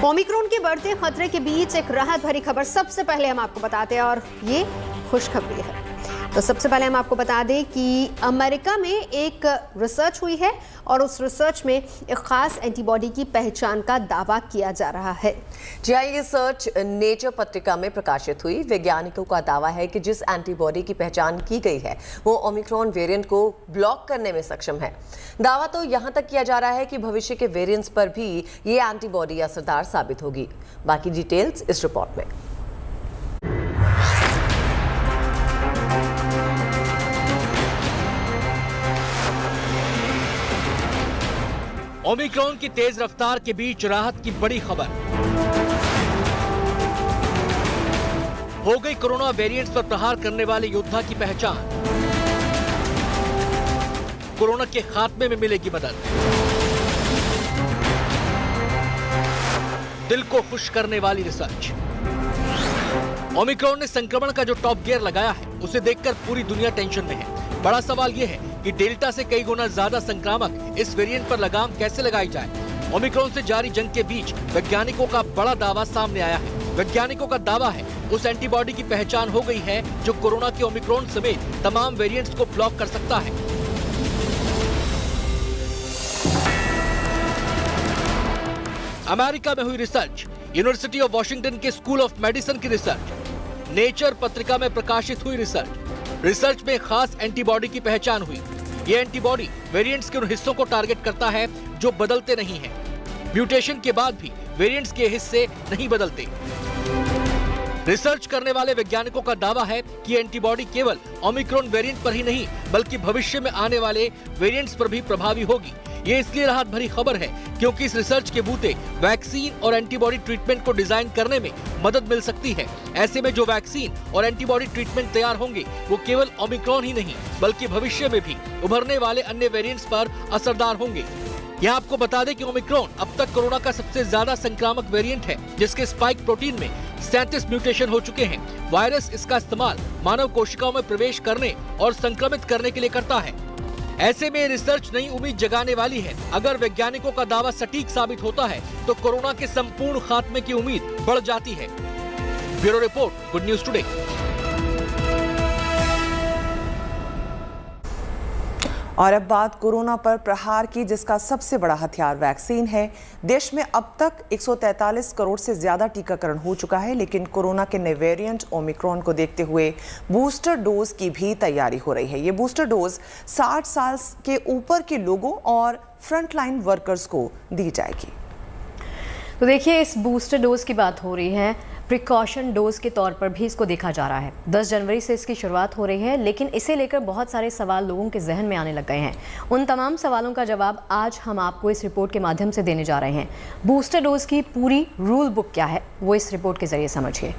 Omicron के बढ़ते खतरे के बीच एक राहत भरी खबर सबसे पहले हम आपको बताते हैं और ये खुशखबरी है। तो सबसे पहले हम आपको बता दें कि अमेरिका में एक रिसर्च हुई है और उस रिसर्च में एक खास एंटीबॉडी की पहचान का दावा किया जा रहा है। जी हाँ, ये रिसर्च नेचर पत्रिका में प्रकाशित हुई। वैज्ञानिकों का दावा है कि जिस एंटीबॉडी की पहचान की गई है वो ओमिक्रॉन वेरिएंट को ब्लॉक करने में सक्षम है। दावा तो यहाँ तक किया जा रहा है कि भविष्य के वेरिएंट्स पर भी ये एंटीबॉडी असरदार साबित होगी। बाकी डिटेल्स इस रिपोर्ट में। ओमिक्रॉन की तेज रफ्तार के बीच राहत की बड़ी खबर। हो गई कोरोना वेरिएंट्स पर प्रहार करने वाले योद्धा की पहचान। कोरोना के खात्मे में मिलेगी मदद। दिल को खुश करने वाली रिसर्च। ओमिक्रॉन ने संक्रमण का जो टॉप गियर लगाया है उसे देखकर पूरी दुनिया टेंशन में है। बड़ा सवाल यह है कि डेल्टा से कई गुना ज्यादा संक्रामक इस वेरिएंट पर लगाम कैसे लगाई जाए। ओमिक्रॉन से जारी जंग के बीच वैज्ञानिकों का बड़ा दावा सामने आया है। वैज्ञानिकों का दावा है उस एंटीबॉडी की पहचान हो गई है जो कोरोना के ओमिक्रॉन समेत तमाम वेरिएंट्स को ब्लॉक कर सकता है। अमेरिका में हुई रिसर्च, यूनिवर्सिटी ऑफ वॉशिंगटन के स्कूल ऑफ मेडिसिन की रिसर्च, नेचर पत्रिका में प्रकाशित हुई रिसर्च में खास एंटीबॉडी की पहचान हुई। ये एंटीबॉडी वेरिएंट्स के उन हिस्सों को टारगेट करता है जो बदलते नहीं हैं। म्यूटेशन के बाद भी वेरिएंट्स के हिस्से नहीं बदलते। रिसर्च करने वाले वैज्ञानिकों का दावा है कि एंटीबॉडी केवल ओमिक्रॉन वेरिएंट पर ही नहीं बल्कि भविष्य में आने वाले वेरिएंट्स पर भी प्रभावी होगी। ये इसलिए राहत भरी खबर है क्योंकि इस रिसर्च के बूते वैक्सीन और एंटीबॉडी ट्रीटमेंट को डिजाइन करने में मदद मिल सकती है। ऐसे में जो वैक्सीन और एंटीबॉडी ट्रीटमेंट तैयार होंगे वो केवल ओमिक्रॉन ही नहीं बल्कि भविष्य में भी उभरने वाले अन्य वेरिएंट्स पर असरदार होंगे। यहाँ आपको बता दें कि ओमिक्रॉन अब तक कोरोना का सबसे ज्यादा संक्रामक वेरिएंट है जिसके स्पाइक प्रोटीन में 37 म्यूटेशन हो चुके हैं। वायरस इसका इस्तेमाल मानव कोशिकाओं में प्रवेश करने और संक्रमित करने के लिए करता है। ऐसे में रिसर्च नई उम्मीद जगाने वाली है। अगर वैज्ञानिकों का दावा सटीक साबित होता है तो कोरोना के संपूर्ण खात्मे की उम्मीद बढ़ जाती है। Bureau report, good news today. और अब बात कोरोना पर प्रहार की, जिसका सबसे बड़ा हथियार वैक्सीन है। देश में अब तक 143 करोड़ से ज्यादा टीकाकरण हो चुका है, लेकिन कोरोना के नए वेरिएंट ओमिक्रॉन को देखते हुए बूस्टर डोज की भी तैयारी हो रही है। ये बूस्टर डोज 60 साल के ऊपर के लोगों और फ्रंटलाइन वर्कर्स को दी जाएगी। तो देखिए, इस बूस्टर डोज की बात हो रही है, प्रिकॉशन डोज के तौर पर भी इसको देखा जा रहा है। 10 जनवरी से इसकी शुरुआत हो रही है, लेकिन इसे लेकर बहुत सारे सवाल लोगों के जहन में आने लग गए हैं। उन तमाम सवालों का जवाब आज हम आपको इस रिपोर्ट के माध्यम से देने जा रहे हैं। बूस्टर डोज की पूरी रूल बुक क्या है वो इस रिपोर्ट के जरिए समझिए।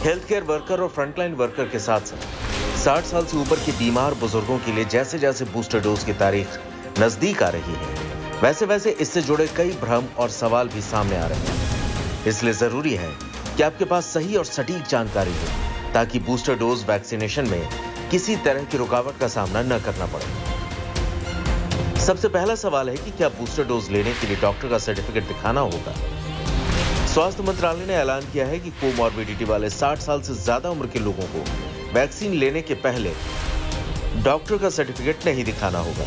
हेल्थ केयर वर्कर और फ्रंटलाइन वर्कर के साथ साथ 60 साल से ऊपर के बीमार बुजुर्गों के लिए जैसे जैसे बूस्टर डोज की तारीख नजदीक आ रही है, वैसे वैसे इससे जुड़े कई भ्रम और सवाल भी सामने आ रहे हैं। इसलिए जरूरी है कि आपके पास सही और सटीक जानकारी हो ताकि बूस्टर डोज वैक्सीनेशन में किसी तरह की रुकावट का सामना न करना पड़े। सबसे पहला सवाल है कि क्या बूस्टर डोज लेने के लिए डॉक्टर का सर्टिफिकेट दिखाना होगा। स्वास्थ्य मंत्रालय ने ऐलान किया है कि कोमॉर्बिडिटी वाले 60 साल से ज्यादा उम्र के लोगों को वैक्सीन लेने के पहले डॉक्टर का सर्टिफिकेट नहीं दिखाना होगा।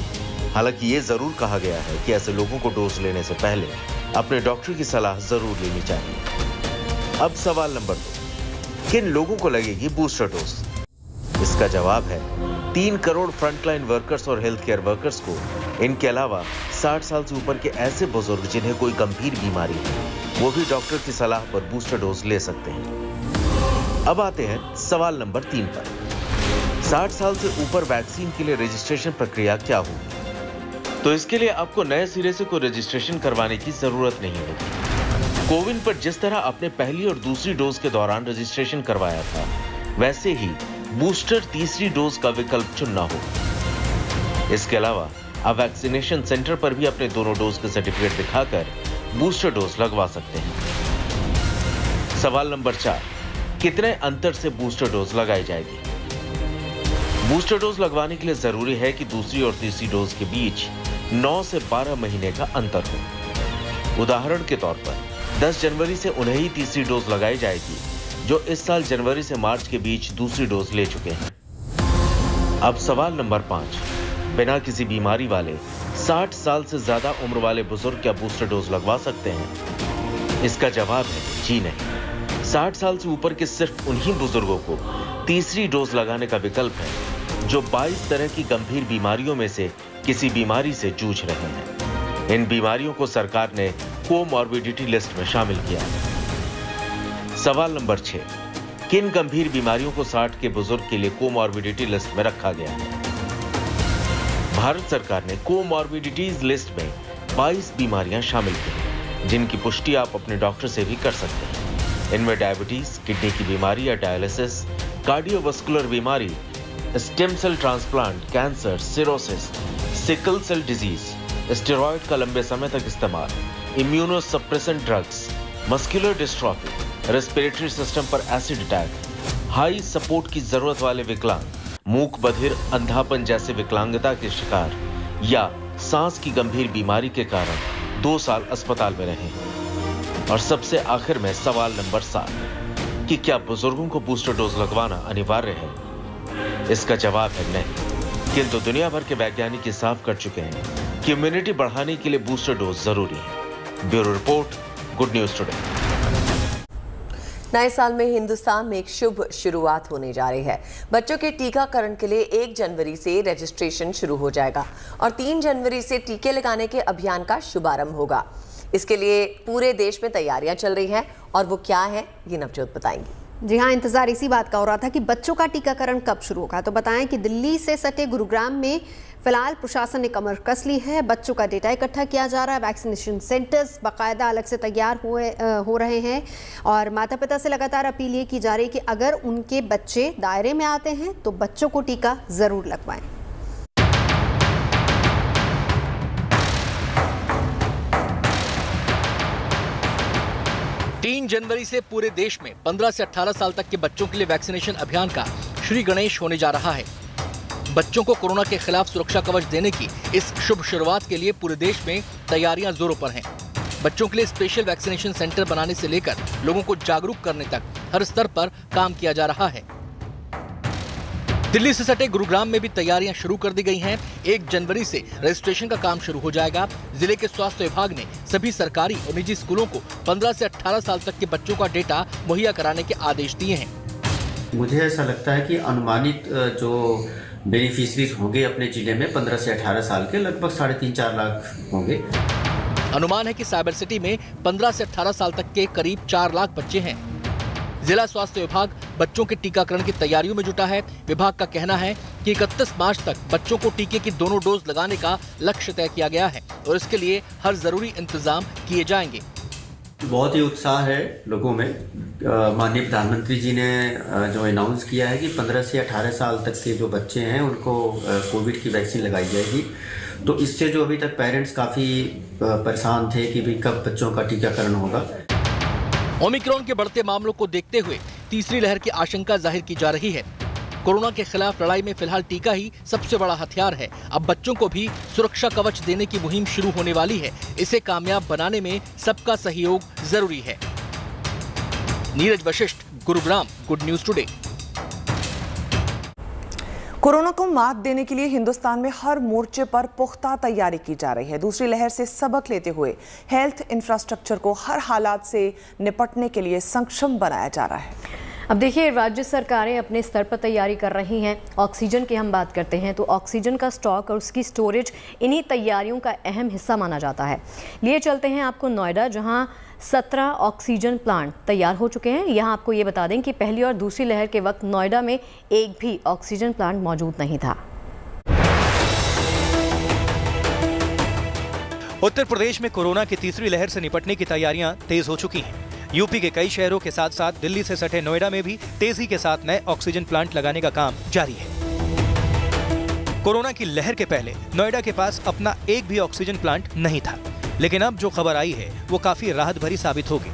हालांकि ये जरूर कहा गया है कि ऐसे लोगों को डोज लेने से पहले अपने डॉक्टर की सलाह जरूर लेनी चाहिए। अब सवाल नंबर 2, किन लोगों को लगेगी बूस्टर डोज? इसका जवाब है 3 करोड़ फ्रंटलाइन वर्कर्स और हेल्थ केयर वर्कर्स को। इनके अलावा 60 साल से ऊपर के ऐसे बुजुर्ग जिन्हें कोई गंभीर बीमारी है वो भी डॉक्टर की सलाह पर बूस्टर डोज ले सकते हैं। अब आते हैं सवाल नंबर 3 पर। 60 साल से ऊपर वैक्सीन के लिए रजिस्ट्रेशन प्रक्रिया क्या होगी? तो इसके लिए आपको नए सिरे से कोई रजिस्ट्रेशन करवाने की जरूरत नहीं होगी। कोविन पर जिस तरह आपने पहली और दूसरी डोज के दौरान रजिस्ट्रेशन करवाया था, वैसे ही बूस्टर तीसरी डोज का विकल्प चुनना होगा। इसके अलावा आप वैक्सीनेशन सेंटर पर भी अपने दोनों डोज के सर्टिफिकेट दिखाकर बूस्टर डोज लगवा सकते हैं। सवाल नंबर 4, कितने अंतर से बूस्टर डोज लगाई जाएगी? बूस्टर डोज लगवाने के लिए जरूरी है कि दूसरी और तीसरी डोज के बीच 9 से 12 महीने का अंतर हो। उदाहरण के तौर पर 10 जनवरी से उन्हें ही तीसरी डोज लगाई जाएगी जो इस साल जनवरी से मार्च के बीच दूसरी डोज ले चुके हैं। अब सवाल नंबर 5, बिना किसी बीमारी वाले 60 साल से ज्यादा उम्र वाले बुजुर्ग क्या बूस्टर डोज लगवा सकते हैं? इसका जवाब है जी नहीं। 60 साल से ऊपर के सिर्फ उन्हीं बुजुर्गों को तीसरी डोज लगाने का विकल्प है जो 22 तरह की गंभीर बीमारियों में से किसी बीमारी से जूझ रहे हैं। इन बीमारियों को सरकार ने कोमॉर्बिडिटी लिस्ट में शामिल किया है। सवाल नंबर 6, किन गंभीर बीमारियों को 60 के बुजुर्ग के लिए कोमॉर्बिडिटी लिस्ट में रखा गया है? भारत सरकार ने कोमॉर्बिडिटीज लिस्ट में 22 बीमारियां शामिल की हैं, जिनकी पुष्टि आप अपने डॉक्टर से भी कर सकते हैं। इनमें डायबिटीज, किडनी की बीमारी या डायलिसिस, कार्डियोवास्कुलर बीमारी, stem cell transplant, cancer, cirrhosis, sickle cell disease, steroid का लंबे समय तक इस्तेमाल, immunosuppressant drugs, muscular dystrophy, respiratory system पर एसिड अटैक, हाई सपोर्ट की जरूरत वाले विकलांग, मूक बधिर, अंधापन जैसे विकलांगता के शिकार या सांस की गंभीर बीमारी के कारण 2 साल अस्पताल में रहे हैं। और सबसे आखिर में सवाल नंबर 7 कि क्या बुजुर्गों को बूस्टर डोज लगवाना अनिवार्य है? इसका जवाब है नहीं, किंतु दुनिया भर के वैज्ञानिक ये साफ कर चुके हैं कि इम्यूनिटी बढ़ाने के लिए बूस्टर डोज जरूरी है। Bureau report, good news today. नए साल में हिंदुस्तान में एक शुभ शुरुआत होने जा रही है। बच्चों के टीकाकरण के लिए 1 जनवरी से रजिस्ट्रेशन शुरू हो जाएगा और 3 जनवरी से टीके लगाने के अभियान का शुभारंभ होगा। इसके लिए पूरे देश में तैयारियां चल रही हैं और वो क्या है ये नवजोत बताएंगी। जी हाँ, इंतजार इसी बात का हो रहा था कि बच्चों का टीकाकरण कब शुरू होगा। तो बताएं कि दिल्ली से सटे गुरुग्राम में फिलहाल प्रशासन ने कमर कस ली है। बच्चों का डेटा इकट्ठा किया जा रहा है। वैक्सीनेशन सेंटर्स बाकायदा अलग से तैयार हो रहे हैं और माता पिता से लगातार अपील ये की जा रही है कि अगर उनके बच्चे दायरे में आते हैं तो बच्चों को टीका जरूर लगवाएं। 3 जनवरी से पूरे देश में 15 से 18 साल तक के बच्चों के लिए वैक्सीनेशन अभियान का श्री गणेश होने जा रहा है। बच्चों को कोरोना के खिलाफ सुरक्षा कवच देने की इस शुभ शुरुआत के लिए पूरे देश में तैयारियां जोरों पर हैं। बच्चों के लिए स्पेशल वैक्सीनेशन सेंटर बनाने से लेकर लोगों को जागरूक करने तक हर स्तर पर काम किया जा रहा है। दिल्ली से सटे गुरुग्राम में भी तैयारियां शुरू कर दी गई हैं। 1 जनवरी से रजिस्ट्रेशन का काम शुरू हो जाएगा। जिले के स्वास्थ्य विभाग ने सभी सरकारी और निजी स्कूलों को 15 से 18 साल तक के बच्चों का डेटा मुहैया कराने के आदेश दिए हैं। मुझे ऐसा लगता है कि अनुमानित जो बेनिफिशरीज होंगे अपने जिले में 15 से 18 साल के लगभग 3.5-4 लाख होंगे। अनुमान है कि साइबर सिटी में 15 से 18 साल तक के करीब 4 लाख बच्चे हैं। जिला स्वास्थ्य विभाग बच्चों के टीकाकरण की तैयारियों में जुटा है। विभाग का कहना है कि 31 मार्च तक बच्चों को टीके की दोनों डोज लगाने का लक्ष्य तय किया गया है और इसके लिए हर जरूरी इंतजाम किए जाएंगे। बहुत ही उत्साह है लोगों में। माननीय प्रधानमंत्री जी ने जो अनाउंस किया है कि 15 से 18 साल तक के जो बच्चे हैं उनको कोविड की वैक्सीन लगाई जाएगी। तो इससे जो अभी तक पेरेंट्स काफ़ी परेशान थे कि भी कब बच्चों का टीकाकरण होगा। ओमिक्रॉन के बढ़ते मामलों को देखते हुए तीसरी लहर की आशंका जाहिर की जा रही है। कोरोना के खिलाफ लड़ाई में फिलहाल टीका ही सबसे बड़ा हथियार है। अब बच्चों को भी सुरक्षा कवच देने की मुहिम शुरू होने वाली है। इसे कामयाब बनाने में सबका सहयोग जरूरी है। Neeraj Vashishtha, Gurugram, good news today. Corona को मात देने के लिए हिंदुस्तान में हर मोर्चे पर पुख्ता तैयारी की जा रही है। दूसरी लहर से सबक लेते हुए हेल्थ इंफ्रास्ट्रक्चर को हर हालात से निपटने के लिए सक्षम बनाया जा रहा है। अब देखिए, राज्य सरकारें अपने स्तर पर तैयारी कर रही हैं। ऑक्सीजन की हम बात करते हैं तो ऑक्सीजन का स्टॉक और उसकी स्टोरेज इन्हीं तैयारियों का अहम हिस्सा माना जाता है। लिए चलते हैं आपको नोएडा, जहां 17 ऑक्सीजन प्लांट तैयार हो चुके हैं। यहाँ आपको ये बता दें कि पहली और दूसरी लहर के वक्त नोएडा में एक भी ऑक्सीजन प्लांट मौजूद नहीं था। उत्तर प्रदेश में कोरोना की तीसरी लहर से निपटने की तैयारियां तेज हो चुकी हैं। यूपी के कई शहरों के साथ साथ दिल्ली से सटे नोएडा में भी तेजी के साथ नए ऑक्सीजन प्लांट लगाने का काम जारी है। कोरोना की लहर के पहले नोएडा के पास अपना एक भी ऑक्सीजन प्लांट नहीं था, लेकिन अब जो खबर आई है वो काफी राहत भरी साबित होगी।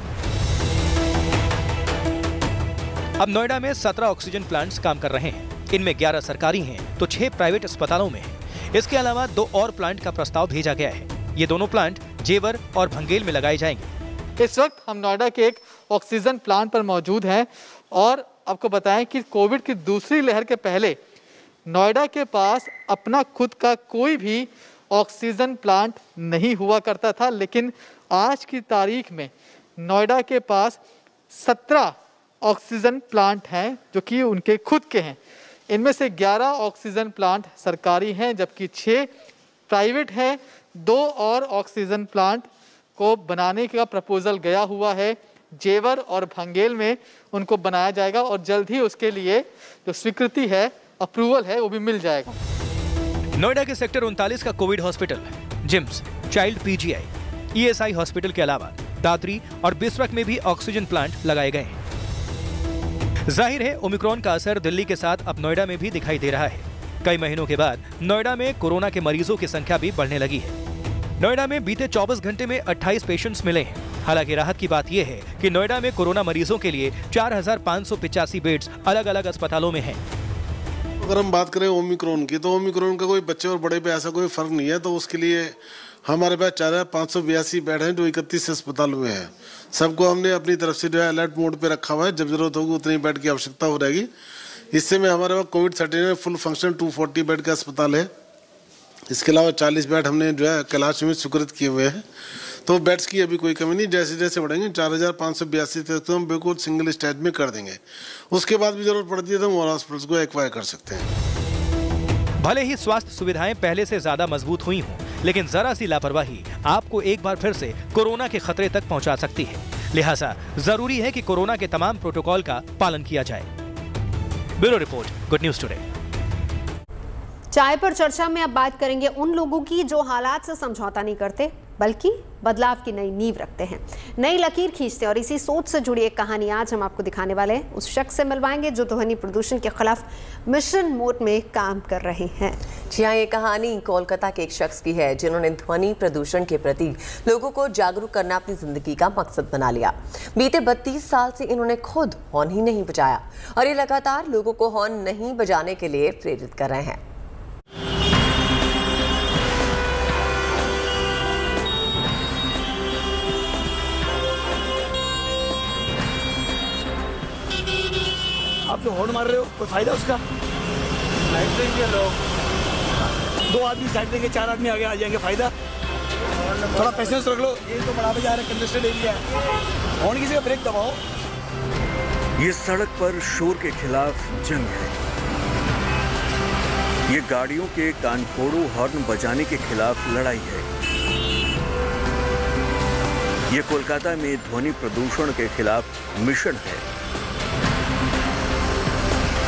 अब नोएडा में 17 ऑक्सीजन प्लांट्स काम कर रहे हैं। इनमें 11 सरकारी हैं तो 6 प्राइवेट अस्पतालों में हैं। इसके अलावा 2 और प्लांट का प्रस्ताव भेजा गया है। ये दोनों प्लांट जेवर और भंगेल में लगाए जाएंगे। इस वक्त हम नोएडा के एक ऑक्सीजन प्लांट पर मौजूद हैं और आपको बताएं कि कोविड की दूसरी लहर के पहले नोएडा के पास अपना खुद का कोई भी ऑक्सीजन प्लांट नहीं हुआ करता था, लेकिन आज की तारीख में नोएडा के पास 17 ऑक्सीजन प्लांट हैं जो कि उनके खुद के हैं। इनमें से 11 ऑक्सीजन प्लांट सरकारी हैं जबकि 6 प्राइवेट हैं। 2 और ऑक्सीजन प्लांट को बनाने का प्रपोजल गया हुआ है। जेवर और भंगेल में उनको बनाया जाएगा और जल्द ही उसके लिए जो स्वीकृति है, अप्रूवल है, वो भी मिल जाएगा। नोएडा के सेक्टर 39 का COVID hospital, GIMS, child PGI, ESI hospital के अलावा दादरी और बिस्वक में भी ऑक्सीजन प्लांट लगाए गए हैं। जाहिर है ओमिक्रॉन का असर दिल्ली के साथ अब नोएडा में भी दिखाई दे रहा है। कई महीनों के बाद नोएडा में कोरोना के मरीजों की संख्या भी बढ़ने लगी है। नोएडा में बीते 24 घंटे में 28 पेशेंट्स मिले हैं। हालांकि राहत की बात यह है कि नोएडा में कोरोना मरीजों के लिए 4585 बेड्स अलग अलग अस्पतालों में हैं। अगर हम बात करें ओमिक्रॉन की, तो ओमिक्रॉन का कोई बच्चे और बड़े पे ऐसा कोई फर्क नहीं है। तो उसके लिए हमारे पास 4582 बेड हैं जो 31 अस्पतालों में है। सबको हमने अपनी तरफ से जो है अलर्ट मोड पे रखा हुआ है। जब जरूरत होगी उतनी बेड की आवश्यकता हो रहेगी। इससे में हमारे पास कोविड-13 में फुल फंक्शन 240 बेड का अस्पताल है। इसके अलावा 40 बेड हमने जो है कैलाश में स्वीकृत किए हुए हैं। तो बेड्स की अभी कोई कमी नहीं। जैसे जैसे बढ़ेंगे 4582 तक तो हम बिल्कुल सिंगल स्टेज में कर देंगे। उसके बाद भी जरूरत पड़ती है तो हम और हॉस्पिटल्स को एक्वायर कर सकते हैं। भले ही स्वास्थ्य सुविधाएं पहले से ज्यादा मजबूत हुई हों, लेकिन जरा सी लापरवाही आपको एक बार फिर से कोरोना के खतरे तक पहुंचा सकती है। लिहाजा जरूरी है कि कोरोना के तमाम प्रोटोकॉल का पालन किया जाए। Bureau report, good news today. चाय पर चर्चा में अब बात करेंगे उन लोगों की जो हालात से समझौता नहीं करते बल्कि बदलाव की नई नींव रखते हैं, नई लकीर खींचते हैं। और इसी सोच से जुड़ी एक कहानी आज हम आपको दिखाने वाले हैं। उस शख्स से मिलवाएंगे जो ध्वनि प्रदूषण के खिलाफ मिशन मोड में काम कर रहे हैं। जी हाँ, ये कहानी कोलकाता के एक शख्स की है जिन्होंने ध्वनि प्रदूषण के प्रति लोगों को जागरूक करना अपनी जिंदगी का मकसद बना लिया। बीते 32 साल से इन्होंने खुद हॉर्न ही नहीं बजाया और ये लगातार लोगों को हॉर्न नहीं बजाने के लिए प्रेरित कर रहे हैं। आप जो हॉर्न मार रहे हो कोई फायदा उसका? साइड देंगे लोग, 2 आदमी साइड देंगे, 4 आदमी आगे आ जाएंगे, फायदा? थोड़ा पेशेंस रख लो। ये तो बड़ा बाजार है, कंजेस्टेड एरिया है, हॉर्न किसी का ब्रेक दबाओ। ये सड़क पर शोर के खिलाफ जंग है। ये गाड़ियों के कानफोड़ू हॉर्न बजाने के खिलाफ लड़ाई है। ये कोलकाता में ध्वनि प्रदूषण के खिलाफ मिशन है।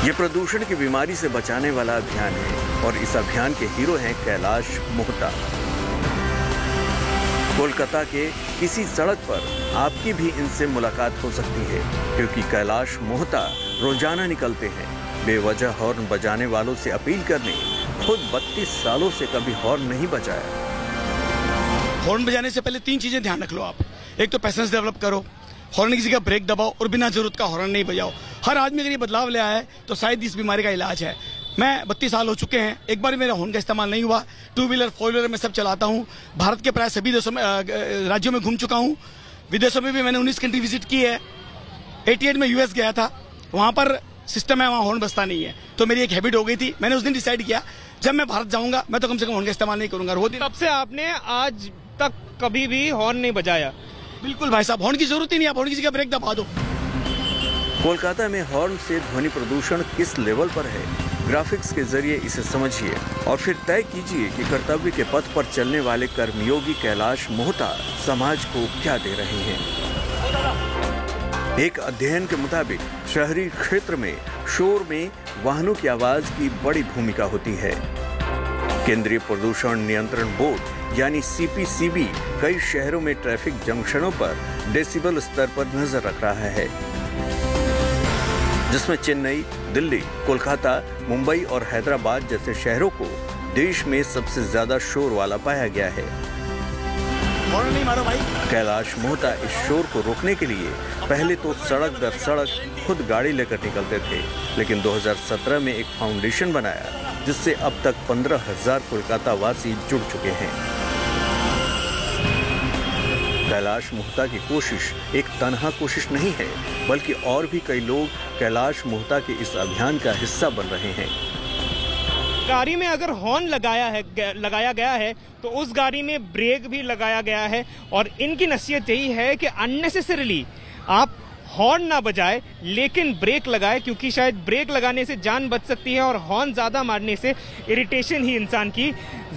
ये प्रदूषण की बीमारी से बचाने वाला अभियान है और इस अभियान के हीरो हैं कैलाश मोहता। कोलकाता के किसी सड़क पर आपकी भी इनसे मुलाकात हो सकती है क्योंकि कैलाश मोहता रोजाना निकलते हैं बेवजह हॉर्न बजाने वालों से अपील करने। खुद 32 सालों से कभी हॉर्न नहीं बजाया। हॉर्न बजाने से पहले 3 चीजें ध्यान रख लो आप। एक तो पेशेंस डेवलप करो, हॉर्न किसी का ब्रेक दबाओ और बिना जरूरत का हॉर्न नहीं बजाओ। हर आदमी अगर ये बदलाव ले आया है तो शायद इस बीमारी का इलाज है। मैं 32 साल हो चुके हैं, एक बार मेरा हॉर्न का इस्तेमाल नहीं हुआ। 2 व्हीलर 4 व्हीलर में सब चलाता हूँ। भारत के प्राय सभी देशों में राज्यों में घूम चुका हूँ। विदेशों में भी मैंने 19 कंट्री विजिट की है। 88 में यूएस गया था, वहां पर सिस्टम है, वहाँ हॉर्न बजता नहीं है। तो मेरी एक हैबिट हो गई थी। मैंने उस दिन डिसाइड किया जब मैं भारत जाऊंगा मैं तो कम से कम हॉर्न का इस्तेमाल नहीं करूंगा। तब से आपने आज तक कभी भी हॉर्न नहीं बजाया? बिल्कुल भाई साहब, हॉर्न की जरूरत ही नहीं। आप हॉर्न किसी का ब्रेक दबा दो। कोलकाता में हॉर्न से ध्वनि प्रदूषण किस लेवल पर है, ग्राफिक्स के जरिए इसे समझिए और फिर तय कीजिए कि कर्तव्य के पथ पर चलने वाले कर्मयोगी कैलाश मोहता समाज को क्या दे रहे हैं। एक अध्ययन के मुताबिक शहरी क्षेत्र में शोर में वाहनों की आवाज की बड़ी भूमिका होती है। केंद्रीय प्रदूषण नियंत्रण बोर्ड यानी CPCB कई शहरों में ट्रैफिक जंक्शनों पर डेसिबल स्तर पर नजर रख रहा है, जिसमें चेन्नई, दिल्ली, कोलकाता, मुंबई और हैदराबाद जैसे शहरों को देश में सबसे ज्यादा शोर वाला पाया गया है। नहीं मारो भाई। कैलाश मोहता इस शोर को रोकने के लिए पहले तो सड़क दर सड़क खुद गाड़ी लेकर निकलते थे, लेकिन 2017 में एक फाउंडेशन बनाया जिससे अब तक 15,000 कोलकाता वासी जुड़ चुके हैं। कैलाश मुहता की कोशिश एक तन्हा कोशिश नहीं है, बल्कि और भी कई लोग कैलाश मुहता के इस अभियान का हिस्सा बन रहे हैं। गाड़ी में अगर हॉर्न लगाया गया है तो उस गाड़ी में ब्रेक भी लगाया गया है, और इनकी नसीहत यही है कि अननेसेसरीली आप हॉर्न ना बजाए लेकिन ब्रेक लगाए, क्योंकि शायद ब्रेक लगाने से जान बच सकती है और हॉर्न ज्यादा मारने से इरिटेशन ही इंसान की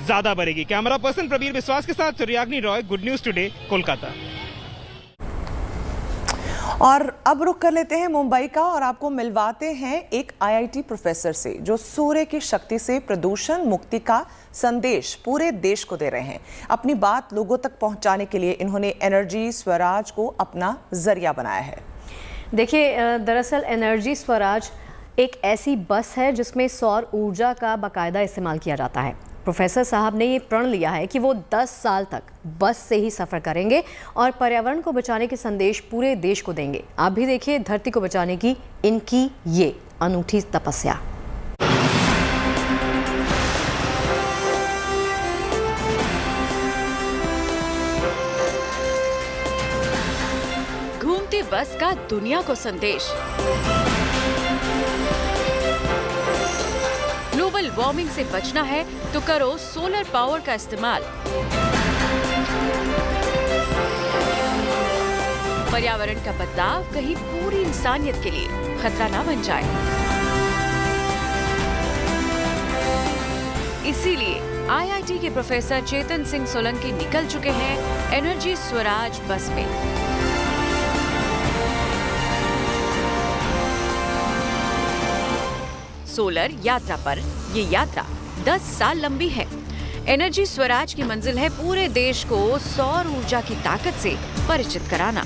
ज्यादा बढ़ेगी। कैमरा पर्सन प्रवीर विश्वास के साथ Suryagni Roy, good news today, Kolkata. और अब रुख कर लेते हैं मुंबई का और आपको मिलवाते हैं एक आईआईटी प्रोफेसर से जो सूर्य की शक्ति से प्रदूषण मुक्ति का संदेश पूरे देश को दे रहे हैं। अपनी बात लोगों तक पहुंचाने के लिए इन्होंने एनर्जी स्वराज को अपना जरिया बनाया है। देखिए, दरअसल एनर्जी स्वराज एक ऐसी बस है जिसमें सौर ऊर्जा का बाकायदा इस्तेमाल किया जाता है। प्रोफेसर साहब ने ये प्रण लिया है कि वो 10 साल तक बस से ही सफ़र करेंगे और पर्यावरण को बचाने के संदेश पूरे देश को देंगे। आप भी देखिए धरती को बचाने की इनकी ये अनूठी तपस्या। घूमती बस का दुनिया को संदेश। ग्लोबल वार्मिंग से बचना है तो करो सोलर पावर का इस्तेमाल। पर्यावरण का बदलाव कहीं पूरी इंसानियत के लिए खतरा ना बन जाए, इसीलिए आईआईटी के प्रोफेसर चेतन सिंह सोलंकी निकल चुके हैं एनर्जी स्वराज बस में। सोलर यात्रा पर ये यात्रा 10 साल लंबी है। एनर्जी स्वराज की मंजिल है पूरे देश को सौर ऊर्जा की ताकत से परिचित कराना।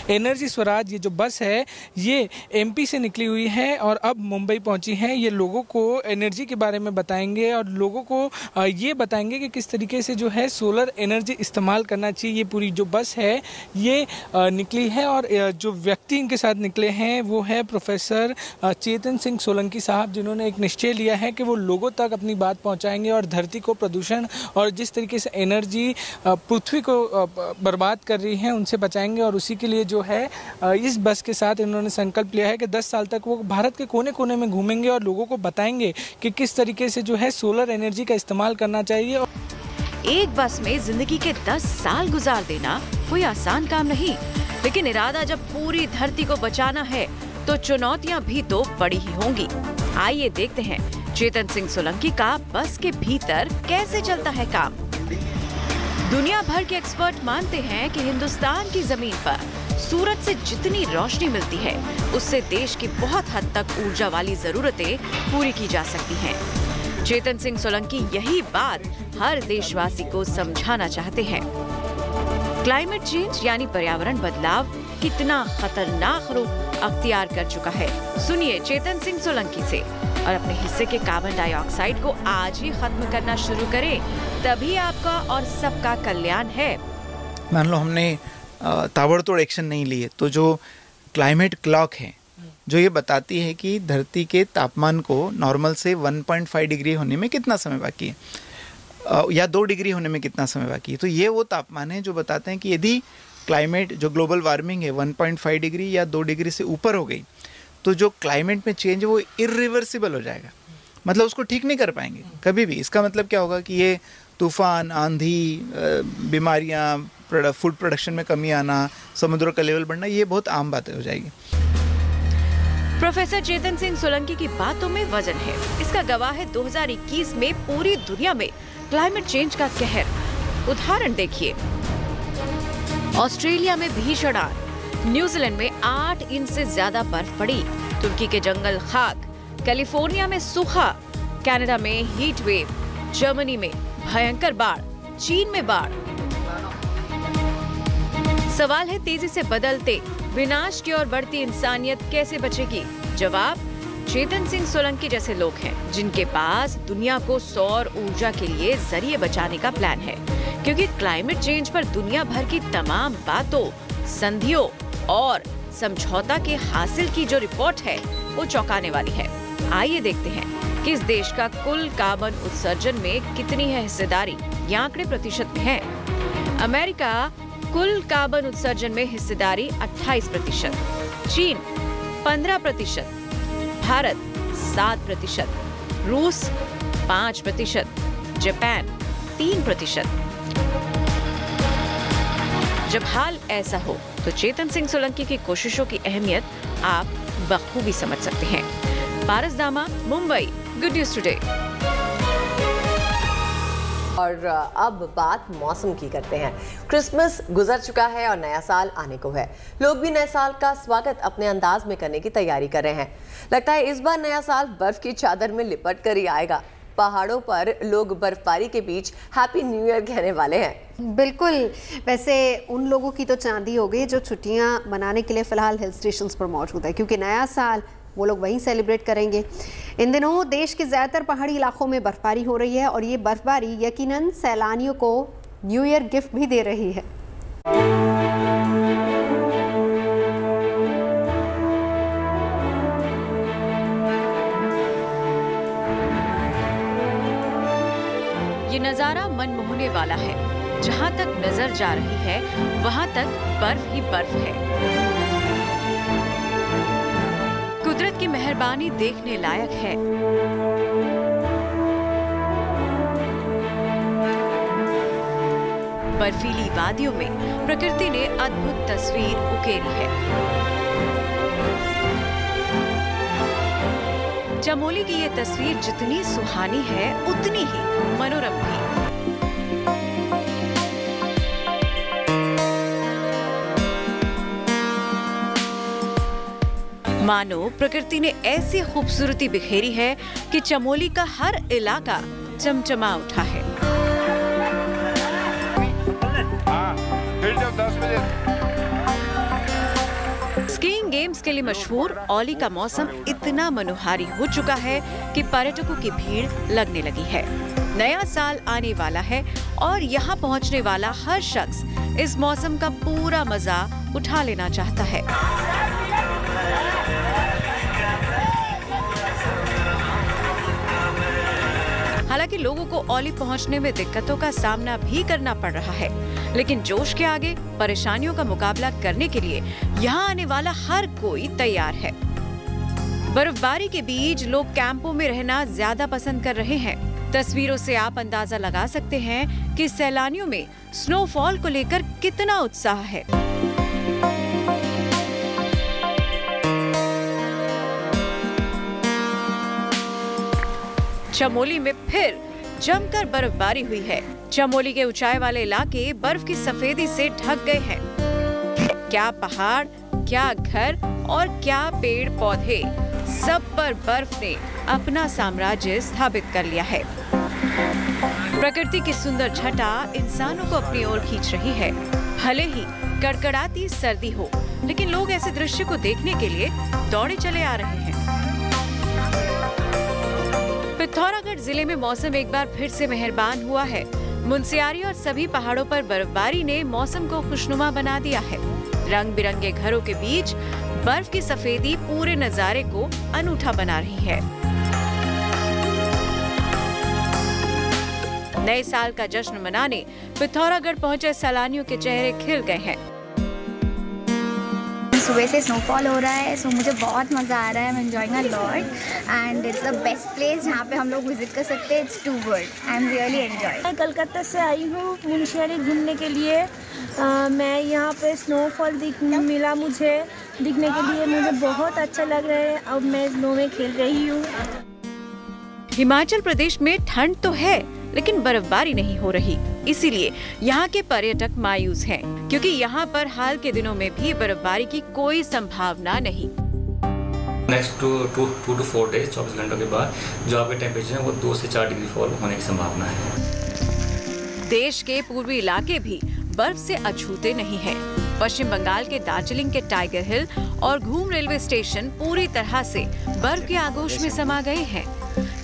एनर्जी स्वराज ये जो बस है ये एमपी से निकली हुई है और अब मुंबई पहुंची है। ये लोगों को एनर्जी के बारे में बताएंगे और लोगों को ये बताएंगे कि किस तरीके से जो है सोलर एनर्जी इस्तेमाल करना चाहिए। ये पूरी जो बस है ये निकली है और जो व्यक्ति इनके साथ निकले हैं वो है प्रोफेसर चेतन सिंह सोलंकी साहब, जिन्होंने एक निश्चय लिया है कि वो लोगों तक अपनी बात पहुँचाएंगे और धरती को प्रदूषण और जिस तरीके से एनर्जी पृथ्वी को बर्बाद कर रही है उनसे बचाएंगे। और उसी के लिए जो है इस बस के साथ इन्होंने संकल्प लिया है कि 10 साल तक वो भारत के कोने कोने में घूमेंगे और लोगों को बताएंगे कि किस तरीके से जो है सोलर एनर्जी का इस्तेमाल करना चाहिए। एक बस में जिंदगी के 10 साल गुजार देना कोई आसान काम नहीं, लेकिन इरादा जब पूरी धरती को बचाना है तो चुनौतियां भी तो बड़ी ही होंगी। आइए देखते हैं चेतन सिंह सोलंकी का बस के भीतर कैसे चलता है काम। दुनिया भर के एक्सपर्ट मानते हैं कि हिंदुस्तान की जमीन पर सूरज से जितनी रोशनी मिलती है उससे देश की बहुत हद तक ऊर्जा वाली जरूरतें पूरी की जा सकती हैं। चेतन सिंह सोलंकी यही बात हर देशवासी को समझाना चाहते हैं। क्लाइमेट चेंज यानी पर्यावरण बदलाव कितना खतरनाक रूप अख्तियार कर चुका है, सुनिए चेतन सिंह सोलंकी से। और अपने हिस्से के कार्बन डाइऑक्साइड को आज ही खत्म करना शुरू करें, तभी आपका और सबका कल्याण है। मान लो हमने ताबड़तोड़ एक्शन नहीं लिए तो जो क्लाइमेट क्लॉक है जो ये बताती है कि धरती के तापमान को नॉर्मल से 1.5 डिग्री होने में कितना समय बाकी है या 2 डिग्री होने में कितना समय बाकी है, तो ये वो तापमान है जो बताते हैं कि यदि क्लाइमेट जो ग्लोबल वार्मिंग है 1.5 डिग्री या 2 डिग्री से ऊपर हो गई तो जो क्लाइमेट में चेंज है वो इरिवर्सिबल हो जाएगा, मतलब उसको ठीक नहीं कर पाएंगे कभी भी। इसका मतलब क्या होगा कि ये तूफान, आंधी, बीमारियां, फूड प्रोडक्शन में कमी आना, समुद्रों का लेवल बढ़ना, ये बहुत आम बातें हो जाएगी। प्रोफेसर चेतन सिंह सोलंकी की बातों में वजन है। इसका गवाह है 2021 में पूरी दुनिया में क्लाइमेट चेंज का कहर। उदाहरण देखिए, ऑस्ट्रेलिया में भीषण आग, न्यूजीलैंड में 8 इंच से ज्यादा बर्फ पड़ी, तुर्की के जंगल खाक, कैलिफोर्निया में सूखा, कनाडा में हीट वेव, जर्मनी में भयंकर बाढ़, चीन में बाढ़। सवाल है तेजी से बदलते विनाश की ओर बढ़ती इंसानियत कैसे बचेगी? जवाब चेतन सिंह सोलंकी जैसे लोग हैं जिनके पास दुनिया को सौर ऊर्जा के लिए जरिए बचाने का प्लान है, क्योंकि क्लाइमेट चेंज पर दुनिया भर की तमाम बातों, संधियों और समझौता के हासिल की जो रिपोर्ट है वो चौंकाने वाली है। आइए देखते हैं कि इस देश का कुल कार्बन उत्सर्जन में कितनी है हिस्सेदारी। ये आंकड़े प्रतिशत में हैं। अमेरिका कुल कार्बन उत्सर्जन में हिस्सेदारी 28%, चीन 15%, भारत 7%, रूस 5%, जापान 3%। जब हाल ऐसा हो तो चेतन सिंह सोलंकी की कोशिशों की अहमियत आप बखूबी समझ सकते हैं। पारस दामा, मुंबई, गुड न्यूज टुडे। और अब बात मौसम की करते हैं। क्रिसमस गुजर चुका है और नया साल आने को है। लोग भी नए साल का स्वागत अपने अंदाज में करने की तैयारी कर रहे हैं। लगता है इस बार नया साल बर्फ की चादर में लिपट कर ही आएगा। पहाड़ों पर लोग बर्फबारी के बीच हैप्पी न्यू ईयर कहने वाले हैं। बिल्कुल। वैसे उन लोगों की तो चांदी हो गई जो छुट्टियां मनाने के लिए फिलहाल हिल स्टेशंस पर मौजूद है, क्योंकि नया साल वो लोग वहीं सेलिब्रेट करेंगे। इन दिनों देश के ज़्यादातर पहाड़ी इलाकों में बर्फबारी हो रही है और ये बर्फबारी यकीनन सैलानियों को न्यू ईयर गिफ्ट भी दे रही है। ये नजारा मनमोहने वाला है। जहाँ तक नजर जा रही है वहाँ तक बर्फ ही बर्फ है। कुदरत की मेहरबानी देखने लायक है। बर्फीली वादियों में प्रकृति ने अद्भुत तस्वीर उकेरी है। चमोली की ये तस्वीर जितनी सुहानी है उतनी ही मनोरम भी। मानो प्रकृति ने ऐसी खूबसूरती बिखेरी है कि चमोली का हर इलाका चमचमा उठा है। स्कीइंग गेम्स के लिए मशहूर औली का मौसम इतना मनोहारी हो चुका है कि पर्यटकों की भीड़ लगने लगी है। नया साल आने वाला है और यहाँ पहुँचने वाला हर शख्स इस मौसम का पूरा मजा उठा लेना चाहता है। हालांकि लोगों को औली पहुंचने में दिक्कतों का सामना भी करना पड़ रहा है, लेकिन जोश के आगे परेशानियों का मुकाबला करने के लिए यहाँ आने वाला हर कोई तैयार है। बर्फबारी के बीच लोग कैंपों में रहना ज्यादा पसंद कर रहे हैं। तस्वीरों से आप अंदाजा लगा सकते हैं कि सैलानियों में स्नोफॉल को लेकर कितना उत्साह है। चमोली में फिर जमकर बर्फबारी हुई है। चमोली के ऊंचाई वाले इलाके बर्फ की सफेदी से ढक गए हैं। क्या पहाड़, क्या घर और क्या पेड़ पौधे, सब पर बर्फ ने अपना साम्राज्य स्थापित कर लिया है। प्रकृति की सुंदर छटा इंसानों को अपनी ओर खींच रही है। भले ही कड़कड़ाती सर्दी हो, लेकिन लोग ऐसे दृश्य को देखने के लिए दौड़े चले आ रहे हैं। पिथौरागढ़ जिले में मौसम एक बार फिर से मेहरबान हुआ है। मुनस्यारी और सभी पहाड़ों पर बर्फबारी ने मौसम को खुशनुमा बना दिया है। रंग बिरंगे घरों के बीच बर्फ की सफेदी पूरे नजारे को अनूठा बना रही है। नए साल का जश्न मनाने पिथौरागढ़ पहुंचे सैलानियों के चेहरे खिल गए हैं। सुबह से स्नोफॉल हो रहा है, सो मुझे बहुत मज़ा आ रहा है। I am enjoying a lot and it's the best place जहाँ पे हम लोग विजिट कर सकते हैं। It's too good, I am really enjoy. मैं कलकत्ता से आई हूँ मुनस्यारी घूमने के लिए। मैं यहाँ पे स्नोफॉल मिला मुझे दिखने के लिए, मुझे बहुत अच्छा लग रहा है। अब मैं स्नो में खेल रही हूँ। हिमाचल प्रदेश में ठंड तो है, लेकिन बर्फबारी नहीं हो रही। इसीलिए यहाँ के पर्यटक मायूस हैं, क्योंकि यहाँ पर हाल के दिनों में भी बर्फबारी की कोई संभावना नहीं। नेक्स्ट 2 to 4 डेज 24 घंटों के बाद जो आपके टेम्परेचर है वो 2 से 4 डिग्री फॉल होने की संभावना है। देश के पूर्वी इलाके भी बर्फ से अछूते नहीं हैं। पश्चिम बंगाल के दार्जिलिंग के टाइगर हिल और घूम रेलवे स्टेशन पूरी तरह से बर्फ के आगोश में समा गए हैं।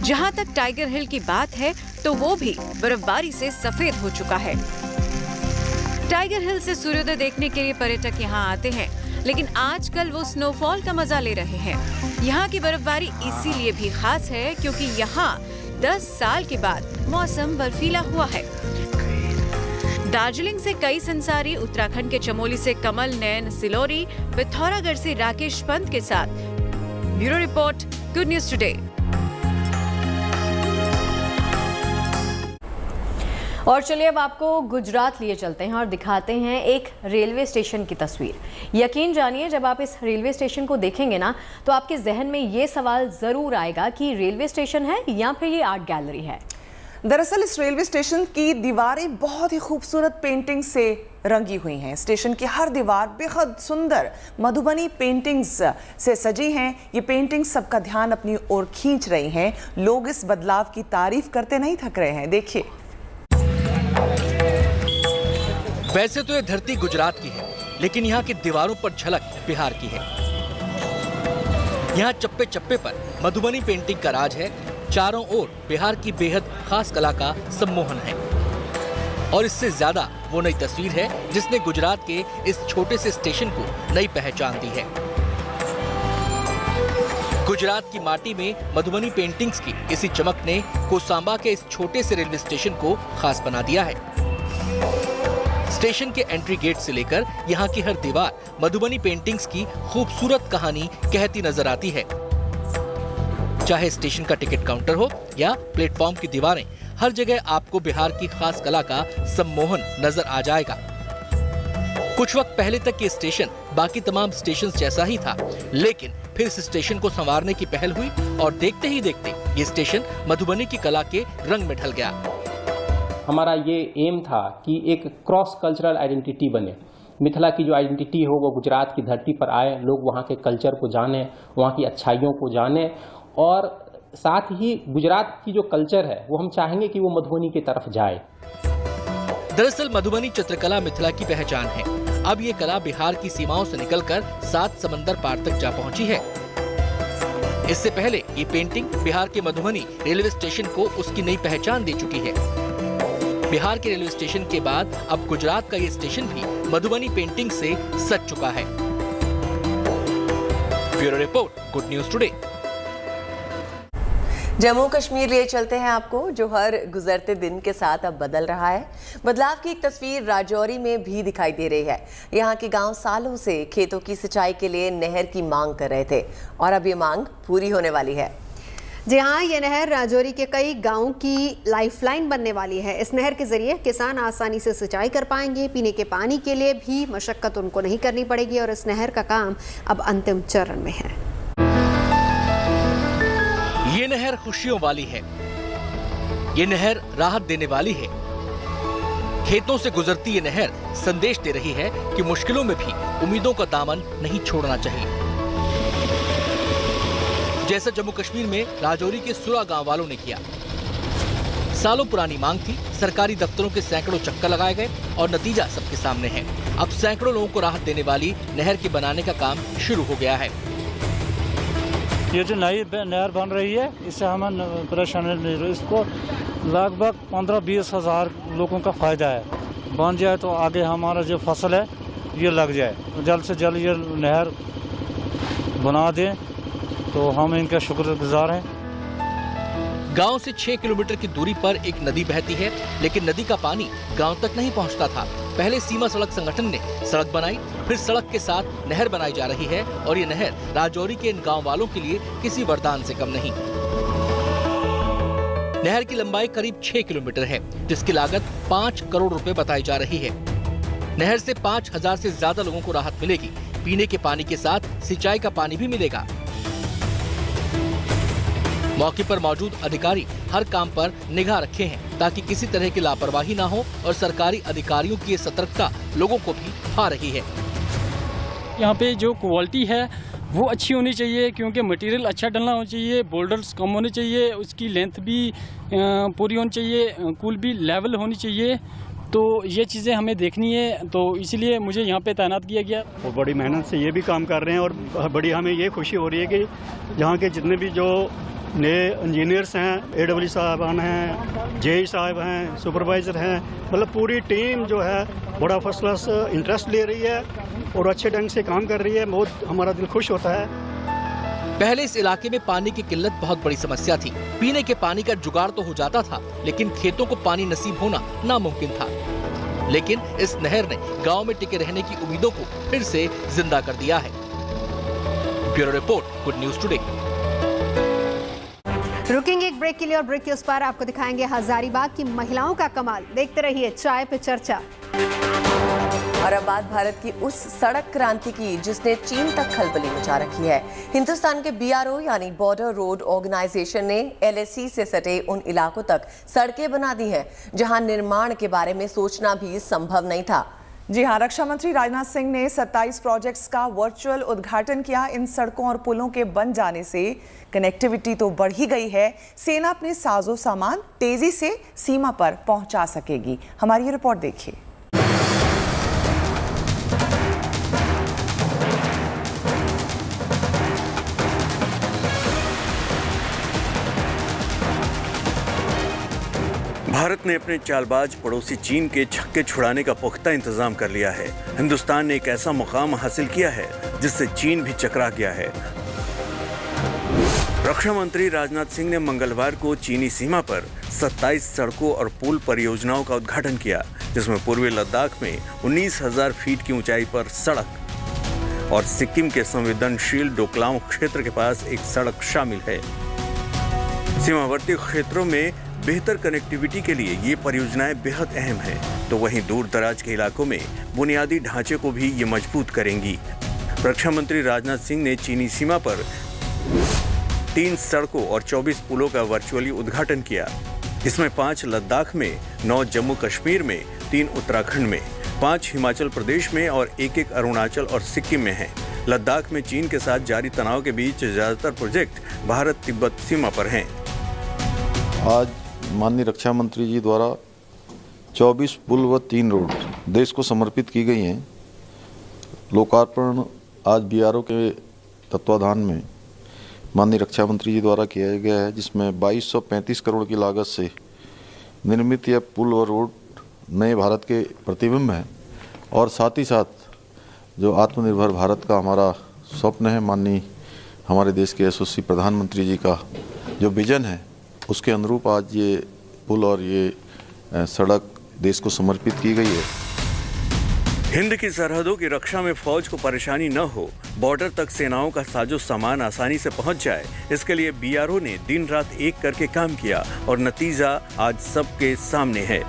जहाँ तक टाइगर हिल की बात है तो वो भी बर्फबारी से सफेद हो चुका है। टाइगर हिल से सूर्योदय देखने के लिए पर्यटक यहाँ आते हैं, लेकिन आजकल वो स्नोफॉल का मजा ले रहे हैं। यहाँ की बर्फबारी इसीलिए भी खास है क्योंकि यहाँ 10 साल के बाद मौसम बर्फीला हुआ है। दार्जिलिंग से कई संसारी, उत्तराखंड के चमोली से कमल नयन सिलोरी, पिथौरागढ़ से राकेश पंत के साथ bureau report, good news today. और चलिए अब आपको गुजरात लिए चलते हैं और दिखाते हैं एक रेलवे स्टेशन की तस्वीर। यकीन जानिए, जब आप इस रेलवे स्टेशन को देखेंगे ना तो आपके जहन में ये सवाल जरूर आएगा कि रेलवे स्टेशन है या फिर ये आर्ट गैलरी है। दरअसल इस रेलवे स्टेशन की दीवारें बहुत ही खूबसूरत पेंटिंग से रंगी हुई हैं। स्टेशन की हर दीवार बेहद सुंदर मधुबनी पेंटिंग्स से सजी हैं। ये पेंटिंग्स सबका ध्यान अपनी ओर खींच रही हैं। लोग इस बदलाव की तारीफ करते नहीं थक रहे हैं। देखिए। वैसे तो ये धरती गुजरात की है, लेकिन यहाँ की दीवारों पर झलक बिहार की है। यहाँ चप्पे चप्पे पर मधुबनी पेंटिंग का राज है। चारों ओर बिहार की बेहद खास कला का सम्मोहन है और इससे ज्यादा वो नई तस्वीर है जिसने गुजरात के इस छोटे से स्टेशन को नई पहचान दी है। गुजरात की माटी में मधुबनी पेंटिंग्स की इसी चमक ने कोसांबा के इस छोटे से रेलवे स्टेशन को खास बना दिया है। स्टेशन के एंट्री गेट से लेकर यहाँ की हर दीवार मधुबनी पेंटिंग्स की खूबसूरत कहानी कहती नजर आती है। चाहे स्टेशन का टिकट काउंटर हो या प्लेटफॉर्म की दीवारें, हर जगह आपको बिहार की खास कला का सम्मोहन नजर आ जाएगा। कुछ वक्त पहले तक ये स्टेशन बाकी तमाम स्टेशन जैसा ही था, लेकिन फिर इस स्टेशन को संवारने की पहल हुई और देखते ही देखते ये स्टेशन मधुबनी की कला के रंग में ढल गया। हमारा ये एम था कि एक क्रॉस कल्चरल आइडेंटिटी बने। मिथिला की जो आइडेंटिटी हो वो गुजरात की धरती पर आए, लोग वहाँ के कल्चर को जाने, वहाँ की अच्छाइयों को जाने और साथ ही गुजरात की जो कल्चर है वो हम चाहेंगे कि वो मधुबनी की तरफ जाए। दरअसल मधुबनी चित्रकला मिथिला की पहचान है। अब ये कला बिहार की सीमाओं से निकलकर 7 समंदर पार तक जा पहुंची है। इससे पहले ये पेंटिंग बिहार के मधुबनी रेलवे स्टेशन को उसकी नई पहचान दे चुकी है। बिहार के रेलवे स्टेशन के बाद अब गुजरात का ये स्टेशन भी मधुबनी पेंटिंग से सज चुका है। Bureau report, good news today. Jammu Kashmir लिए चलते हैं आपको, जो हर गुजरते दिन के साथ अब बदल रहा है। बदलाव की एक तस्वीर राजौरी में भी दिखाई दे रही है। यहाँ के गांव सालों से खेतों की सिंचाई के लिए नहर की मांग कर रहे थे और अब ये मांग पूरी होने वाली है। जी हाँ, ये नहर राजौरी के कई गांवों की लाइफलाइन बनने वाली है। इस नहर के जरिए किसान आसानी से सिंचाई कर पाएंगे। पीने के पानी के लिए भी मशक्कत उनको नहीं करनी पड़ेगी और इस नहर का काम अब अंतिम चरण में है। ये नहर खुशियों वाली है, ये नहर राहत देने वाली है। खेतों से गुजरती ये नहर संदेश दे रही है कि मुश्किलों में भी उम्मीदों का दामन नहीं छोड़ना चाहिए। जैसा जम्मू कश्मीर में राजौरी के सुरा गांव वालों ने किया। सालों पुरानी मांग थी, सरकारी दफ्तरों के सैकड़ों चक्कर लगाए गए और नतीजा सबके सामने है। अब सैकड़ों लोगों को राहत देने वाली नहर के बनाने का काम शुरू हो गया है। ये जो नई नहर बन रही है इससे हमें परेशानी नहीं रही। इसको लगभग 15-20 हज़ार लोगों का फायदा है। बन जाए तो आगे हमारा जो फसल है ये लग जाए, जल्द से जल्द ये नहर बना दें तो हम इनका शुक्रगुजार हैं। गांव से 6 किलोमीटर की दूरी पर एक नदी बहती है, लेकिन नदी का पानी गांव तक नहीं पहुंचता था। पहले सीमा सड़क संगठन ने सड़क बनाई, फिर सड़क के साथ नहर बनाई जा रही है और ये नहर राजौरी के इन गांव वालों के लिए किसी वरदान से कम नहीं। नहर की लंबाई करीब 6 किलोमीटर है, जिसकी लागत 5 करोड़ रुपए बताई जा रही है। नहर से 5000 से ज्यादा लोगों को राहत मिलेगी। पीने के पानी के साथ सिंचाई का पानी भी मिलेगा। मौके पर मौजूद अधिकारी हर काम पर निगाह रखे हैं ताकि किसी तरह की लापरवाही ना हो और सरकारी अधिकारियों की सतर्कता लोगों को भी भा रही है। यहाँ पे जो क्वालिटी है वो अच्छी होनी चाहिए, क्योंकि मटेरियल अच्छा डलना होना चाहिए, बोल्डर्स कम होने चाहिए, उसकी लेंथ भी पूरी होनी चाहिए, कूल भी लेवल होनी चाहिए। तो ये चीज़ें हमें देखनी है, तो इसलिए मुझे यहाँ पे तैनात किया गया। और बड़ी मेहनत से ये भी काम कर रहे हैं और बड़ी हमें ये खुशी हो रही है कि यहाँ के जितने भी जो नए इंजीनियर्स हैं, AWE साहबान हैं, JE साहब हैं, सुपरवाइज़र हैं, मतलब पूरी टीम जो है बड़ा फर्स्ट क्लास इंटरेस्ट ले रही है और अच्छे ढंग से काम कर रही है। बहुत हमारा दिल खुश होता है। पहले इस इलाके में पानी की किल्लत बहुत बड़ी समस्या थी। पीने के पानी का जुगाड़ तो हो जाता था, लेकिन खेतों को पानी नसीब होना नामुमकिन था। लेकिन इस नहर ने गांव में टिके रहने की उम्मीदों को फिर से जिंदा कर दिया है। Bureau report, good news today. रुकेंगे एक ब्रेक के लिए और ब्रेक के उस पार आपको दिखाएंगे हजारीबाग की महिलाओं का कमाल। देखते रहिए चाय पे चर्चा। और अब बात भारत की उस सड़क क्रांति की जिसने चीन तक खलबली मचा रखी है। हिंदुस्तान के BRO यानी बॉर्डर रोड ऑर्गेनाइजेशन ने LAC से सटे उन इलाकों तक सड़कें बना दी हैं जहां निर्माण के बारे में सोचना भी संभव नहीं था। जी हां, रक्षा मंत्री राजनाथ सिंह ने 27 प्रोजेक्ट्स का वर्चुअल उद्घाटन किया। इन सड़कों और पुलों के बन जाने से कनेक्टिविटी तो बढ़ ही गई है, सेना अपने साजो सामान तेजी से सीमा पर पहुंचा सकेगी। हमारी ये रिपोर्ट देखिए। भारत ने अपने चालबाज पड़ोसी चीन के छक्के छुड़ाने का पुख्ता इंतजाम कर लिया है। हिंदुस्तान ने एक ऐसा मुकाम हासिल किया है जिससे चीन भी चकरा गया है। रक्षा मंत्री राजनाथ सिंह ने मंगलवार को चीनी सीमा पर 27 सड़कों और पुल परियोजनाओं का उद्घाटन किया, जिसमें पूर्वी लद्दाख में 19,000 फीट की ऊंचाई पर सड़क और सिक्किम के संवेदनशील डोकलाम क्षेत्र के पास एक सड़क शामिल है। सीमावर्ती क्षेत्रों में बेहतर कनेक्टिविटी के लिए ये परियोजनाएं बेहद अहम हैं, तो वहीं दूर दराज के इलाकों में बुनियादी ढांचे को भी ये मजबूत करेंगी। रक्षा मंत्री राजनाथ सिंह ने चीनी सीमा पर 3 सड़कों और 24 पुलों का वर्चुअली उद्घाटन किया। इसमें 5 लद्दाख में, 9 जम्मू कश्मीर में, 3 उत्तराखंड में, 5 हिमाचल प्रदेश में और 1 अरुणाचल और सिक्किम में है। लद्दाख में चीन के साथ जारी तनाव के बीच ज्यादातर प्रोजेक्ट भारत तिब्बत सीमा पर हैं। आज माननीय रक्षा मंत्री जी द्वारा 24 पुल व 3 रोड देश को समर्पित की गई हैं। लोकार्पण आज BRO के तत्वाधान में माननीय रक्षा मंत्री जी द्वारा किया गया है, जिसमें 2235 करोड़ की लागत से निर्मित यह पुल व रोड नए भारत के प्रतिबिंब हैं और साथ ही साथ जो आत्मनिर्भर भारत का हमारा स्वप्न है, माननीय हमारे देश के यशस्वी प्रधानमंत्री जी का जो विजन है, उसके अनुरूप आज ये पुल और ये सड़क देश को समर्पित की गई है। हिंद की सरहदों की रक्षा में फौज को परेशानी न हो, बॉर्डर तक सेनाओं का साजो सामान आसानी से पहुंच जाए, इसके लिए BRO ने दिन रात एक करके काम किया और नतीजा आज सबके सामने है।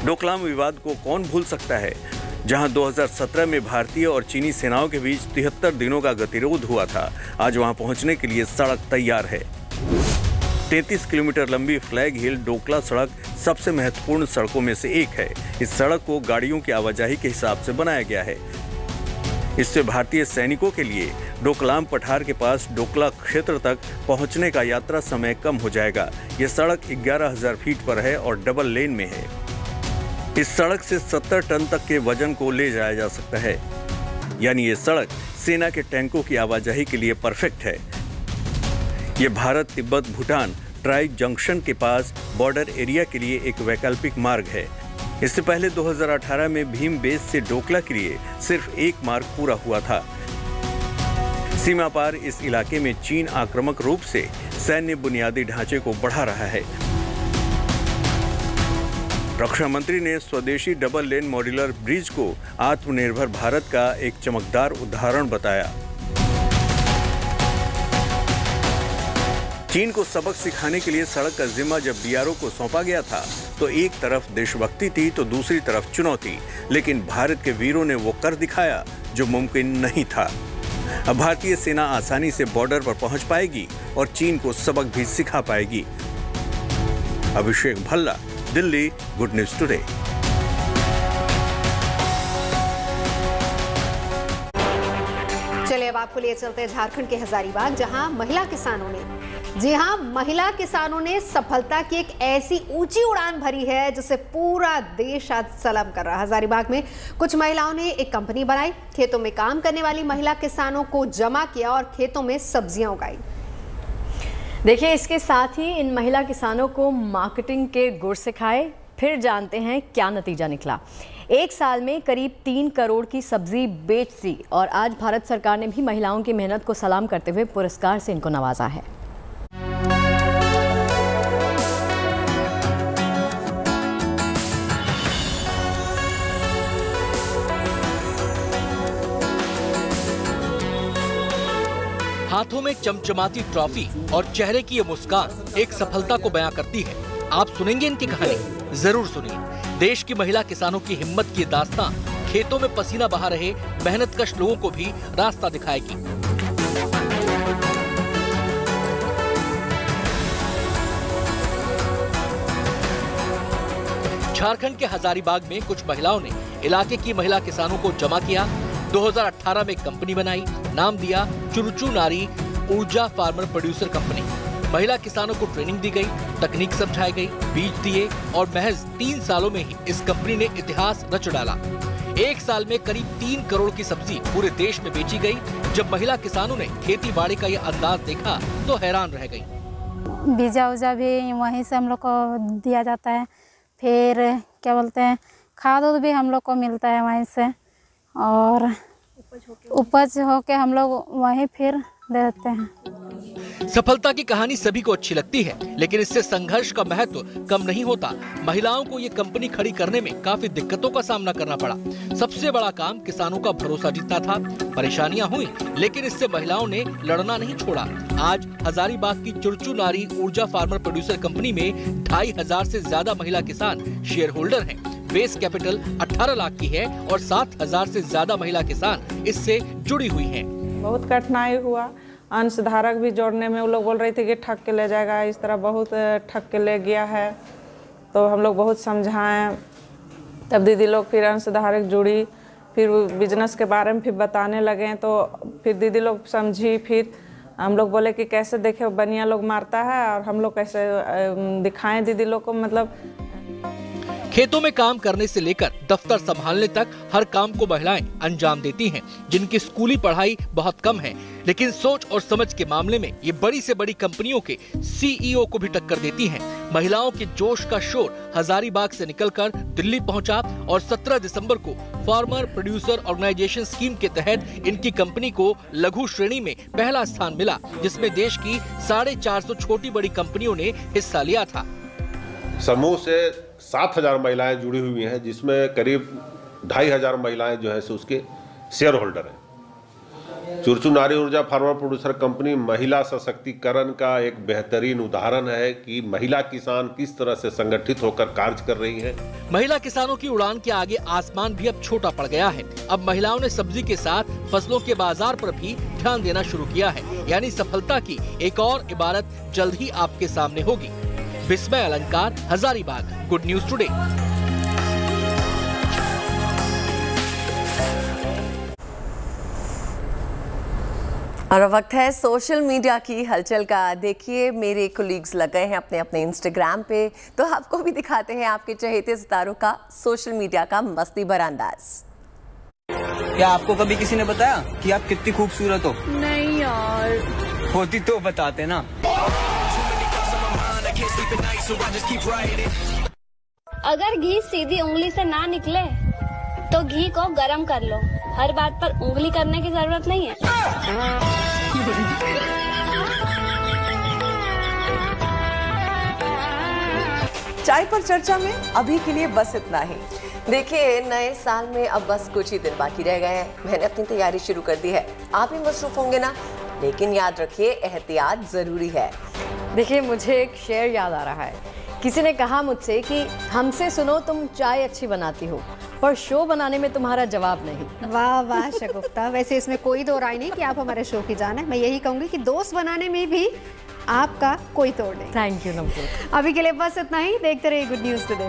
डोकलाम विवाद को कौन भूल सकता है, जहां 2017 में भारतीय और चीनी सेनाओं के बीच 73 दिनों का गतिरोध हुआ था। आज वहां पहुंचने के लिए सड़क तैयार है। 33 किलोमीटर लंबी फ्लैग हिल डोकला सड़क सबसे महत्वपूर्ण सड़कों में से एक है। इस सड़क को गाड़ियों की आवाजाही के हिसाब से बनाया गया है। इससे भारतीय सैनिकों के लिए डोकलाम पठार के पास डोकला क्षेत्र तक पहुंचने का यात्रा समय कम हो जाएगा। यह सड़क 11,000 फीट पर है और डबल लेन में है। इस सड़क से 70 टन तक के वजन को ले जाया जा सकता है, यानी ये सड़क सेना के टैंकों की आवाजाही के लिए परफेक्ट है। ये भारत तिब्बत भूटान ट्राई जंक्शन के पास बॉर्डर एरिया के लिए एक वैकल्पिक मार्ग है। इससे पहले 2018 में भीम बेस से डोकला के लिए सिर्फ एक मार्ग पूरा हुआ था। सीमा पार इस इलाके में चीन आक्रामक रूप से सैन्य बुनियादी ढांचे को बढ़ा रहा है। रक्षा मंत्री ने स्वदेशी डबल लेन मॉड्यूलर ब्रिज को आत्मनिर्भर भारत का एक चमकदार उदाहरण बताया। चीन को सबक सिखाने के लिए सड़क का जिम्मा जब BRO को सौंपा गया था तो एक तरफ देशभक्ति थी तो दूसरी तरफ चुनौती, लेकिन भारत के वीरों ने वो कर दिखाया जो मुमकिन नहीं था। अब भारतीय सेना आसानी से बॉर्डर पर पहुंच पाएगी और चीन को सबक भी सिखा पाएगी। Abhishek Bhalla, Delhi, good news today. चलिए अब आपको लिए चलते हैं झारखंड के हजारीबाग, जहां महिला किसानों ने जी हाँ, महिला किसानों ने सफलता की एक ऐसी ऊंची उड़ान भरी है जिसे पूरा देश आज सलाम कर रहा है। हजारीबाग में कुछ महिलाओं ने एक कंपनी बनाई, खेतों में काम करने वाली महिला किसानों को जमा किया और खेतों में सब्जियां उगाई। देखिए, इसके साथ ही इन महिला किसानों को मार्केटिंग के गुर सिखाए। फिर जानते हैं क्या नतीजा निकला। एक साल में करीब 3 करोड़ की सब्जी बेच दी और आज भारत सरकार ने भी महिलाओं की मेहनत को सलाम करते हुए पुरस्कार से इनको नवाजा है। हाथों में चमचमाती ट्रॉफी और चेहरे की ये मुस्कान एक सफलता को बयां करती है। आप सुनेंगे इनकी कहानी, जरूर सुनिए। देश की महिला किसानों की हिम्मत की दास्तान खेतों में पसीना बहा रहे मेहनतकश लोगों को भी रास्ता दिखाएगी। झारखंड के हजारीबाग में कुछ महिलाओं ने इलाके की महिला किसानों को जमा किया। 2018 में कंपनी बनाई, नाम दिया चुरचू नारी ऊर्जा फार्मर प्रोड्यूसर कंपनी। महिला किसानों को ट्रेनिंग दी गई, तकनीक समझाई गई, बीज दिए और महज 3 सालों में ही इस कंपनी ने इतिहास रच डाला। एक साल में करीब 3 करोड़ की सब्जी पूरे देश में बेची गई। जब महिला किसानों ने खेती बाड़ी का ये अंदाज देखा तो हैरान रह गई। बीजा उजा भी वहीं से हम लोग को दिया जाता है, फिर क्या बोलते हैं खाद भी हम लोग को मिलता है वहीं से, और उपज होके हम लोग वहीं फिर दे देते हैं। सफलता की कहानी सभी को अच्छी लगती है, लेकिन इससे संघर्ष का महत्व कम नहीं होता। महिलाओं को ये कंपनी खड़ी करने में काफी दिक्कतों का सामना करना पड़ा। सबसे बड़ा काम किसानों का भरोसा जीतना था। परेशानियां हुई, लेकिन इससे महिलाओं ने लड़ना नहीं छोड़ा। आज हजारीबाग की चुरचू नारी ऊर्जा फार्मर प्रोड्यूसर कंपनी में 2500 से ज्यादा महिला किसान शेयर होल्डर हैं। बेस कैपिटल 18 लाख की है और 7000 से ज्यादा महिला किसान इससे जुड़ी हुई हैं। बहुत कठिनाई हुआ, अंशधारक भी जोड़ने में वो लोग बोल रहे थे कि ठग के ले जाएगा, इस तरह बहुत ठग के ले गया है। तो हम लोग बहुत समझाएं, तब दीदी लोग फिर अंशधारक जुड़ी, फिर बिजनेस के बारे में फिर बताने लगे तो फिर दीदी लोग समझी। फिर हम लोग बोले कि कैसे देखे बनिया लोग मारता है और हम लोग कैसे दिखाएं दीदी लोग को। मतलब खेतों में काम करने से लेकर दफ्तर संभालने तक हर काम को महिलाएं अंजाम देती हैं, जिनकी स्कूली पढ़ाई बहुत कम है, लेकिन सोच और समझ के मामले में ये बड़ी से बड़ी कंपनियों के सीईओ को भी टक्कर देती हैं। महिलाओं के जोश का शोर हजारीबाग से निकलकर दिल्ली पहुंचा और 17 दिसंबर को फार्मर प्रोड्यूसर ऑर्गेनाइजेशन स्कीम के तहत इनकी कंपनी को लघु श्रेणी में पहला स्थान मिला, जिसमें देश की 450 छोटी बड़ी कंपनियों ने हिस्सा लिया था। समूह से 7000 महिलाएं जुड़ी हुई हैं, जिसमें करीब 2500 महिलाएं जो है सो उसके शेयर होल्डर हैं। चुरचू नारी ऊर्जा फार्मर प्रोड्यूसर कंपनी महिला सशक्तिकरण का एक बेहतरीन उदाहरण है कि महिला किसान किस तरह से संगठित होकर कार्य कर रही हैं। महिला किसानों की उड़ान के आगे आसमान भी अब छोटा पड़ गया है। अब महिलाओं ने सब्जी के साथ फसलों के बाजार पर भी ध्यान देना शुरू किया है, यानी सफलता की एक और इबारत जल्द ही आपके सामने होगी। विस्मय अलंकार, हजारीबाग, गुड न्यूज टुडे। और वक्त है सोशल मीडिया की हलचल का। देखिए, मेरे कोलीग्स लग गए हैं अपने अपने इंस्टाग्राम पे, तो आपको भी दिखाते हैं आपके चहेते सितारों का सोशल मीडिया का मस्ती भरा अंदाज। क्या आपको कभी किसी ने बताया कि आप कितनी खूबसूरत हो? नहीं यार। होती तो बताते ना। अगर घी सीधी उंगली से ना निकले तो घी को गरम कर लो। हर बात पर उंगली करने की जरूरत नहीं है। चाय पर चर्चा में अभी के लिए बस इतना ही। देखिए, नए साल में अब बस कुछ ही दिन बाकी रह गए हैं। मैंने अपनी तैयारी शुरू कर दी है, आप भी मसरूफ होंगे ना? लेकिन याद रखिए, एहतियात जरूरी है। देखिए, मुझे एक शेर याद आ रहा है। किसी ने कहा मुझसे कि हमसे सुनो तुम चाय अच्छी बनाती हो, पर शो बनाने में तुम्हारा जवाब नहीं। वाह वाह शगुफ्ता, वैसे इसमें कोई दो राय नहीं कि आप हमारे शो की जान है। मैं यही कहूंगी कि दोस्त बनाने में भी आपका कोई तोड़ नहीं। थैंक यू नमस्ते। अभी के लिए बस इतना ही। देखते रहिए गुड न्यूज टुडे।